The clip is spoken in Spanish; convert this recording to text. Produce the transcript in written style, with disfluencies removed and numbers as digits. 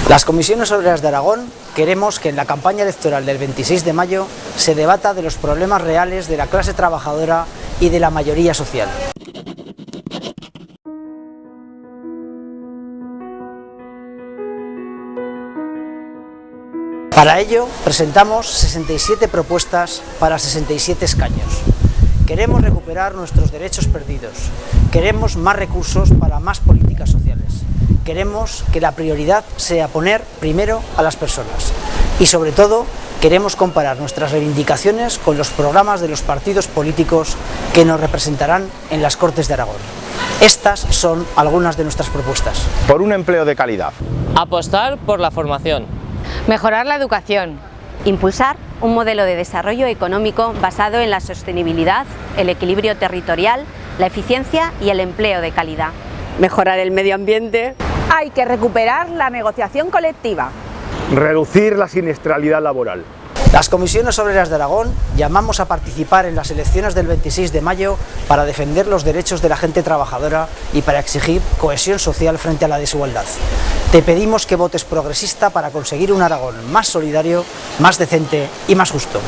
Las comisiones obreras de Aragón queremos que en la campaña electoral del 26 de mayo se debata de los problemas reales de la clase trabajadora y de la mayoría social. Para ello presentamos 67 propuestas para 67 escaños. Queremos recuperar nuestros derechos perdidos, queremos más recursos para más políticas sociales, queremos que la prioridad sea poner primero a las personas y sobre todo queremos comparar nuestras reivindicaciones con los programas de los partidos políticos que nos representarán en las Cortes de Aragón. Estas son algunas de nuestras propuestas. Por un empleo de calidad. Apostar por la formación. Mejorar la educación. Impulsar un modelo de desarrollo económico basado en la sostenibilidad, el equilibrio territorial, la eficiencia y el empleo de calidad. Mejorar el medio ambiente. Hay que recuperar la negociación colectiva. Reducir la siniestralidad laboral. Las comisiones obreras de Aragón llamamos a participar en las elecciones del 26 de mayo para defender los derechos de la gente trabajadora y para exigir cohesión social frente a la desigualdad. Te pedimos que votes progresista para conseguir un Aragón más solidario, más decente y más justo.